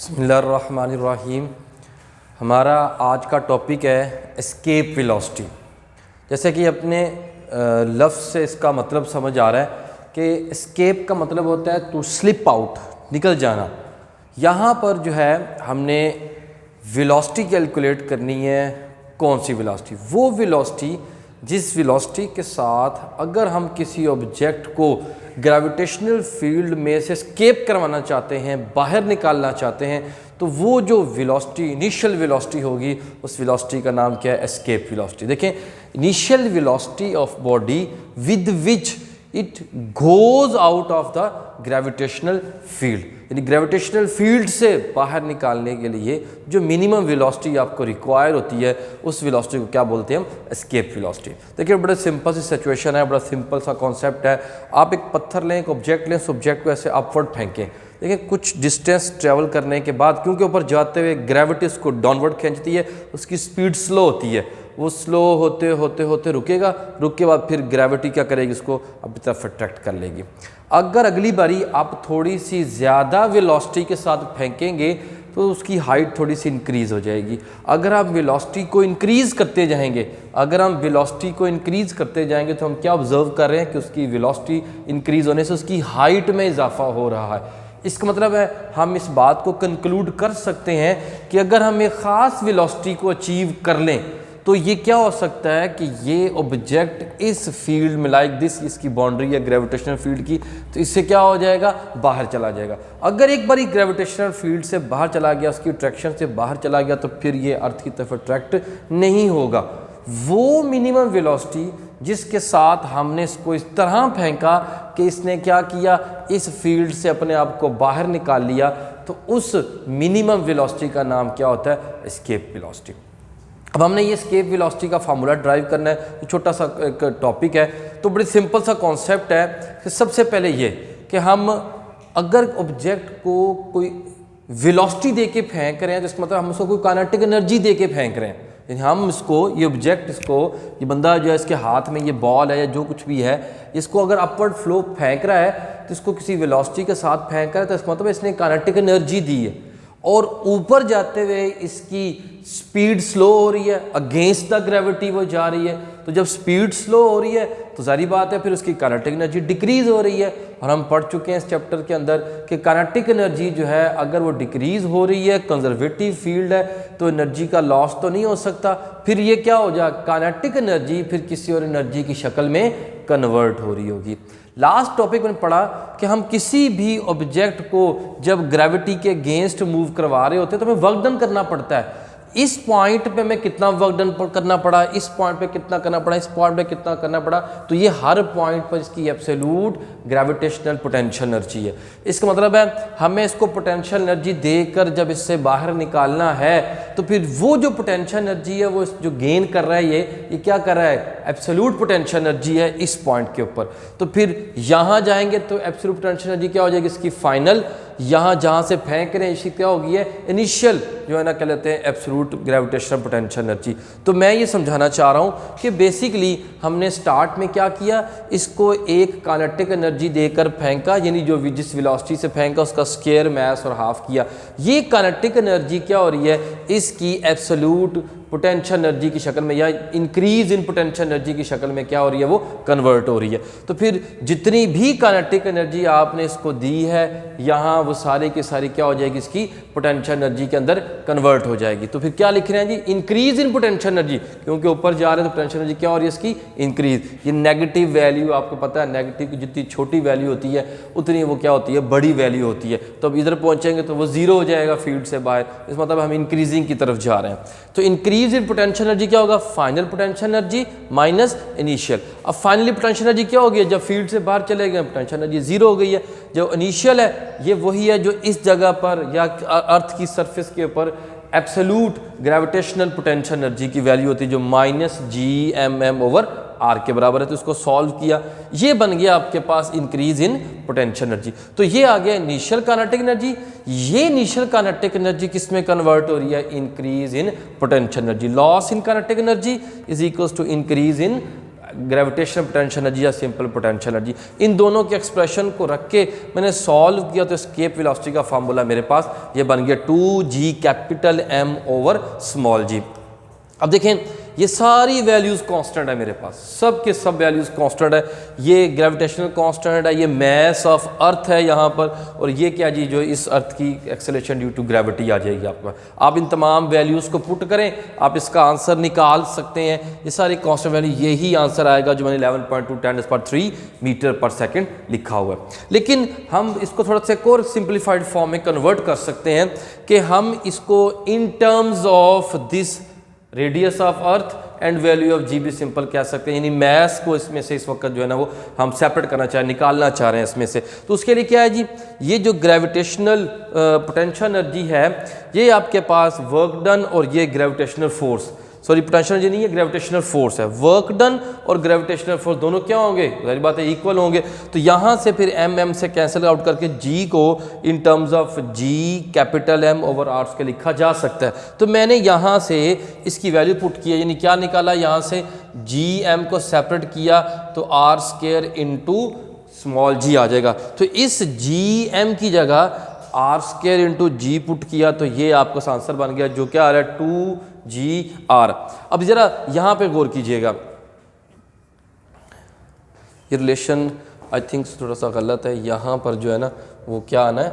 बिस्मिल्लाहिर्रहमानिर्रहीम। हमारा आज का टॉपिक है एस्केप वेलोसिटी। जैसे कि अपने लफ्ज़ से इसका मतलब समझ आ रहा है कि एस्केप का मतलब होता है टू स्लिप आउट, निकल जाना। यहाँ पर जो है हमने वेलोसिटी कैलकुलेट करनी है। कौन सी वेलोसिटी? वो वेलोसिटी जिस वेलोसिटी के साथ अगर हम किसी ऑब्जेक्ट को ग्रेविटेशनल फील्ड में से एस्केप करवाना चाहते हैं, बाहर निकालना चाहते हैं, तो वो जो वेलोसिटी इनिशियल वेलोसिटी होगी उस वेलोसिटी का नाम क्या है? Escape velocity. देखें, initial velocity of body with which it goes out of the gravitational field, यानी ग्रेविटेशनल फील्ड से बाहर निकालने के लिए जो मिनिमम वेलोसिटी आपको रिक्वायर होती है उस वेलोसिटी को क्या बोलते हैं? हम एस्केप वेलोसिटी। देखिए, बड़ा सिंपल सी सिचुएशन है, बड़ा सिंपल सा कॉन्सेप्ट है। आप एक पत्थर लें, एक ऑब्जेक्ट लें, उस ऑब्जेक्ट को ऐसे अपवर्ड फेंकें। देखिए, कुछ डिस्टेंस ट्रेवल करने के बाद क्योंकि ऊपर जाते हुए ग्रेविटी उसको डाउनवर्ड खींचती है, उसकी स्पीड स्लो होती है। वो स्लो होते होते होते रुकेगा, रुक के बाद फिर ग्रेविटी क्या करेगी? उसको अपनी तरफ अट्रैक्ट कर लेगी। अगर अगली बारी आप थोड़ी सी ज़्यादा वेलोसिटी के साथ फेंकेंगे तो उसकी हाइट थोड़ी सी इंक्रीज़ हो जाएगी। अगर आप वेलोसिटी को इंक्रीज़ करते जाएंगे तो हम क्या ऑब्जर्व कर रहे हैं कि उसकी वेलोसिटी इंक्रीज़ होने से उसकी हाइट में इजाफा हो रहा है। इसका मतलब है हम इस बात को कंक्लूड कर सकते हैं कि अगर हम एक ख़ास वेलोसिटी को अचीव कर लें तो ये क्या हो सकता है कि ये ऑब्जेक्ट इस फील्ड में लाइक दिस, इसकी बाउंड्री है ग्रेविटेशनल फील्ड की, तो इससे क्या हो जाएगा? बाहर चला जाएगा। अगर एक बार ग्रेविटेशनल फील्ड से बाहर चला गया, उसकी अट्रैक्शन से बाहर चला गया, तो फिर ये अर्थ की तरफ अट्रैक्ट नहीं होगा। वो मिनिमम वेलोसिटी जिसके साथ हमने इसको इस तरह फेंका कि इसने क्या किया? इस फील्ड से अपने आप को बाहर निकाल लिया, तो उस मिनिमम वेलोसिटी का नाम क्या होता है? Escape velocity. अब हमने ये एस्केप वेलोसिटी का फार्मूला ड्राइव करना है। तो छोटा सा एक टॉपिक है, तो बड़ी सिंपल सा कॉन्सेप्ट है कि सबसे पहले ये कि हम अगर ऑब्जेक्ट को कोई वेलोसिटी दे के फेंक रहे हैं तो इसका मतलब हम उसको कोई काइनेटिक एनर्जी दे के फेंक रहे हैं। यानी हम इसको, ये ऑब्जेक्ट, इसको, ये बंदा जो है, इसके हाथ में ये बॉल है या जो कुछ भी है, इसको अगर अपवर्ड फ्लो फेंक रहा है तो इसको किसी वेलोसिटी के साथ फेंक रहा है, तो इसका मतलब इसने काइनेटिक एनर्जी दी है। और ऊपर जाते हुए इसकी स्पीड स्लो हो रही है, अगेंस्ट द ग्रेविटी वो जा रही है। तो जब स्पीड स्लो हो रही है तो सारी बात है फिर उसकी काइनेटिक एनर्जी डिक्रीज हो रही है। और हम पढ़ चुके हैं इस चैप्टर के अंदर कि काइनेटिक एनर्जी जो है अगर वो डिक्रीज हो रही है, कंजर्वेटिव फील्ड है, तो एनर्जी का लॉस तो नहीं हो सकता। फिर ये क्या हो जाए? काइनेटिक एनर्जी फिर किसी और एनर्जी की शक्ल में कन्वर्ट हो रही होगी। लास्ट टॉपिक में पढ़ा कि हम किसी भी ऑब्जेक्ट को जब ग्रेविटी के अगेंस्ट मूव करवा रहे होते हैं तो हमें वर्क डन करना पड़ता है। इस पॉइंट पे मैं कितना वर्क डन करना पड़ा, इस पॉइंट पे कितना करना पड़ा, इस पॉइंट पे कितना करना पड़ा, तो ये हर पॉइंट पर इसकी एब्सोल्यूट ग्रेविटेशनल पोटेंशियल एनर्जी है। इसका मतलब है हमें इसको पोटेंशियल एनर्जी देकर जब इससे बाहर निकालना है तो फिर वो जो पोटेंशियल एनर्जी है वो जो गेन कर रहा है ये क्या कर रहा है? एब्सोल्यूट पोटेंशियल एनर्जी है इस पॉइंट के ऊपर। तो फिर यहाँ जाएंगे तो एब्सोल्यूट पोटेंशियल एनर्जी क्या हो जाएगी? इसकी फाइनल, यहाँ जहाँ से फेंक रहे हैं इसकी क्या होगी? है इनिशियल, जो है ना, कह लेते हैं एब्सोल्यूट ग्रेविटेशनल पोटेंशियल एनर्जी। तो मैं ये समझाना चाह रहा हूँ कि बेसिकली हमने स्टार्ट में क्या किया? इसको एक काइनेटिक एनर्जी देकर फेंका, यानी जो जिस वेलोसिटी से फेंका उसका स्क्वायर मैस और हाफ किया। ये काइनेटिक एनर्जी क्या हो रही है? इसकी एब्सोल्यूट पोटेंशियल एनर्जी की शक्ल में या इंक्रीज इन पोटेंशियल एनर्जी की शक्ल में क्या हो रही है? वो कन्वर्ट हो रही है। तो फिर जितनी भी काइनेटिक एनर्जी आपने इसको दी है यहाँ, वो सारी की सारी क्या हो जाएगी? इसकी पोटेंशियल एनर्जी के अंदर कन्वर्ट हो जाएगी। तो फिर क्या लिख रहे हैं जी? इंक्रीज इन पोटेंशियल एनर्जी, क्योंकि ऊपर जा रहे हैं तो पोटेंशियल एनर्जी क्या हो रही है? इसकी इंक्रीज। ये नेगेटिव वैल्यू आपको पता है, नेगेटिव की जितनी छोटी वैल्यू होती है उतनी वो क्या होती है? बड़ी वैल्यू होती है। तो अब इधर पहुंचेंगे तो वो जीरो हो जाएगा फील्ड से बाहर। इस मतलब हम इंक्रीजिंग की तरफ जा रहे हैं। तो इंक्रीज इन पोटेंशियल एनर्जी क्या होगा? Final potential energy minus initial. अब फाइनली पोटेंशियल एनर्जी क्या होगी? जब फील्ड से बाहर चले गए पोटेंशियल एनर्जी जीरो हो गई है। जो इनिशियल है ये वही है जो इस जगह पर या अर्थ की सरफेस के ऊपर एब्सोल्यूट ग्रेविटेशनल पोटेंशियल एनर्जी की वैल्यू होती है, जो -Gmm/r के बराबर है। तो इसको सॉल्व किया, ये बन गया आपके पास इंक्रीज इन पोटेंशियल एनर्जी। तो ये आ गया इनिशियल काइनेटिक एनर्जी। ये इनिशियल काइनेटिक एनर्जी किस में कन्वर्ट हो रही है? Increase in potential energy. Loss in kinetic energy is equals to increase in gravitational potential energy या सिंपल पोटेंशियल एनर्जी, इन दोनों के एक्सप्रेशन को रख के मैंने सॉल्व किया तो एस्केप वेलोसिटी का फार्मूला मेरे पास ये बन गया 2g capital M over small g। अब देखें ये सारी वैल्यूज़ कांस्टेंट है मेरे पास, सब के सब वैल्यूज़ कांस्टेंट है। ये ग्रेविटेशनल कांस्टेंट है, ये मास ऑफ अर्थ है यहाँ पर, और ये क्या जी जो इस अर्थ की एक्सेलरेशन ड्यू टू ग्रेविटी आ जाएगी आपका। आप इन तमाम वैल्यूज़ को पुट करें, आप इसका आंसर निकाल सकते हैं। ये सारी कांस्टेंट वैल्यू, यही आंसर आएगा जो मैंने 11.2 × 10³ मीटर पर सेकेंड लिखा हुआ है। लेकिन हम इसको थोड़ा सा और सिंप्लीफाइड फॉर्म में कन्वर्ट कर सकते हैं कि हम इसको in terms of this radius of earth and value of g भी सिंपल कह सकते हैं, यानी मैथ्स को इसमें से इस वक्त जो है ना वो हम सेपरेट करना चाह रहे हैं, निकालना चाह रहे हैं इसमें से। तो उसके लिए क्या है जी, ये जो ग्रेविटेशनल पोटेंशियल एनर्जी है ये आपके पास वर्क डन और ये gravitational force, sorry potential energy नहीं है, ग्रेविटेशनल फोर्स है। वर्क डन और ग्रेविटेशनल फोर्स दोनों क्या होंगे, सारी बातें इक्वल होंगे। तो यहाँ से फिर M से कैंसिल आउट करके G को इन terms of G capital M over R के लिखा जा सकता है। तो मैंने यहाँ से इसकी वैल्यू पुट की है, यानी क्या निकाला, यहाँ से GM को सेपरेट किया तो R² इंटू स्मॉल g आ जाएगा। तो इस GM की जगह R² इंटू G पुट किया तो ये आपका आंसर बन गया जो क्या आ रहा है 2GR। अब जरा यहाँ पे गौर कीजिएगा, ये रिलेशन आई थिंक थोड़ा सा गलत है, यहाँ पर जो है ना वो क्या आना है,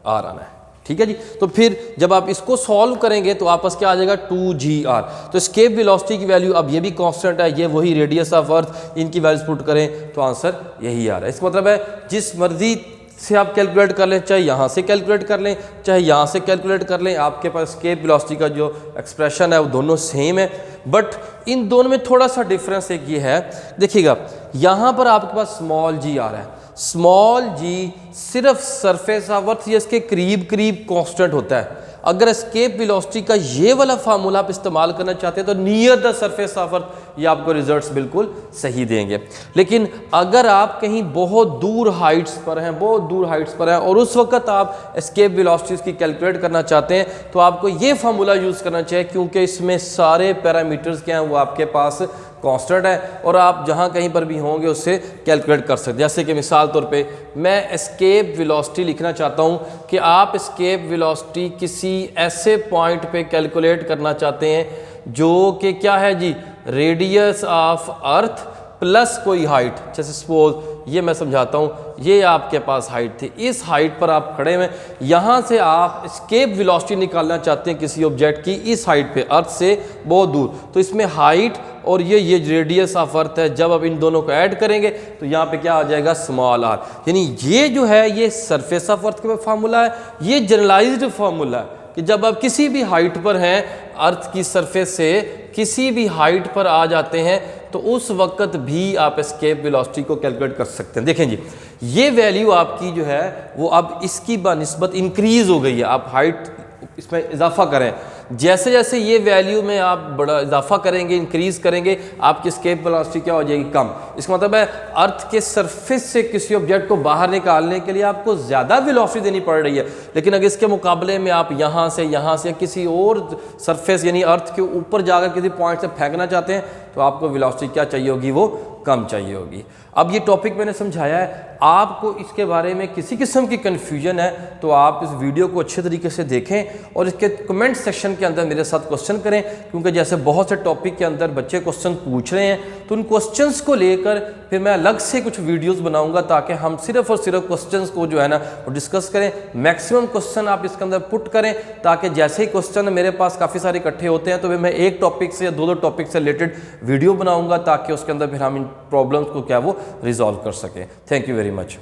R आना है, ठीक है जी। तो फिर जब आप इसको सॉल्व करेंगे तो आपस क्या आ जाएगा 2GR। तो एस्केप वेलोसिटी की वैल्यू अब ये भी कांस्टेंट है, ये वही रेडियस ऑफ अर्थ, इनकी वैल्यूज पुट करें तो आंसर यही आ रहा है। इसका मतलब है जिस मर्जी से आप कैलकुलेट कर लें, चाहे यहाँ से कैलकुलेट कर लें चाहे यहाँ से कैलकुलेट कर लें, आपके पास एस्केप वेलोसिटी का जो एक्सप्रेशन है वो दोनों सेम है। बट इन दोनों में थोड़ा सा डिफरेंस एक ये है, देखिएगा यहाँ पर आपके पास स्मॉल g आ रहा है, स्मॉल g सिर्फ सरफेस ऑफ अर्थ या इसके करीब करीब कांस्टेंट होता है। अगर एस्केप वेलोसिटी का ये वाला फार्मूला आप इस्तेमाल करना चाहते हैं तो near the surface of earth ये आपको रिजल्ट्स बिल्कुल सही देंगे। लेकिन अगर आप कहीं बहुत दूर हाइट्स पर हैं, बहुत दूर हाइट्स पर हैं और उस वक्त आप एस्केप वेलोसिटीज की कैलकुलेट करना चाहते हैं तो आपको ये फार्मूला यूज़ करना चाहिए, क्योंकि इसमें सारे पैरामीटर्स क्या हैं वो आपके पास कांस्टेंट है और आप जहां कहीं पर भी होंगे उससे कैलकुलेट कर सकते हैं। जैसे कि मिसाल तौर पे मैं एस्केप वेलोसिटी लिखना चाहता हूं कि आप एस्केप वेलोसिटी किसी ऐसे पॉइंट पे कैलकुलेट करना चाहते हैं जो कि क्या है जी, रेडियस ऑफ अर्थ प्लस कोई हाइट। जैसे सपोज ये मैं समझाता हूँ, ये आपके पास हाइट थी, इस हाइट पर आप खड़े हैं, यहाँ से आप एस्केप वेलोसिटी निकालना चाहते हैं किसी ऑब्जेक्ट की इस हाइट पे, अर्थ से बहुत दूर। तो इसमें हाइट और ये रेडियस ऑफ अर्थ है, जब आप इन दोनों को ऐड करेंगे तो यहाँ पे क्या आ जाएगा स्मॉल r। यानी ये जो है ये सरफेस ऑफ अर्थ का फार्मूला है, ये जनरलाइज्ड फार्मूला है कि जब आप किसी भी हाइट पर हैं, अर्थ की सरफेस से किसी भी हाइट पर आ जाते हैं तो उस वक्त भी आप एस्केप वेलोसिटी को कैलकुलेट कर सकते हैं। देखें जी, ये वैल्यू आपकी जो है वो अब इसकी बनिस्बत इंक्रीज हो गई है। आप हाइट इसमें इजाफा करें, जैसे जैसे ये वैल्यू में आप बड़ा इजाफा करेंगे, इंक्रीज करेंगे, आपकी एस्केप वेलोसिटी क्या हो जाएगी, कम। इसका मतलब है अर्थ के सरफेस से किसी ऑब्जेक्ट को बाहर निकालने के लिए आपको ज़्यादा वेलोसिटी देनी पड़ रही है। लेकिन अगर इसके मुकाबले में आप यहाँ से किसी और सरफेस यानी अर्थ के ऊपर जाकर किसी पॉइंट से फेंकना चाहते हैं तो आपको वेलोसिटी क्या चाहिए होगी, वो कम चाहिए होगी। अब ये टॉपिक मैंने समझाया है, आपको इसके बारे में किसी किस्म की कन्फ्यूजन है तो आप इस वीडियो को अच्छे तरीके से देखें और इसके कमेंट सेक्शन के अंदर मेरे साथ क्वेश्चन करें, क्योंकि जैसे बहुत से टॉपिक के अंदर बच्चे क्वेश्चन पूछ रहे हैं तो उन क्वेश्चंस को लेकर फिर मैं अलग से कुछ वीडियोस बनाऊंगा ताकि हम सिर्फ और सिर्फ क्वेश्चंस को जो है ना वो डिस्कस करें। मैक्सिमम क्वेश्चन आप इसके अंदर पुट करें ताकि जैसे ही क्वेश्चन मेरे पास काफ़ी सारे इकट्ठे होते हैं तो फिर मैं एक टॉपिक से या दो टॉपिक से रिलेटेड वीडियो बनाऊंगा ताकि उसके अंदर फिर हम इन प्रॉब्लम्स को क्या वो रिजॉल्व कर सकें। Thank you very much.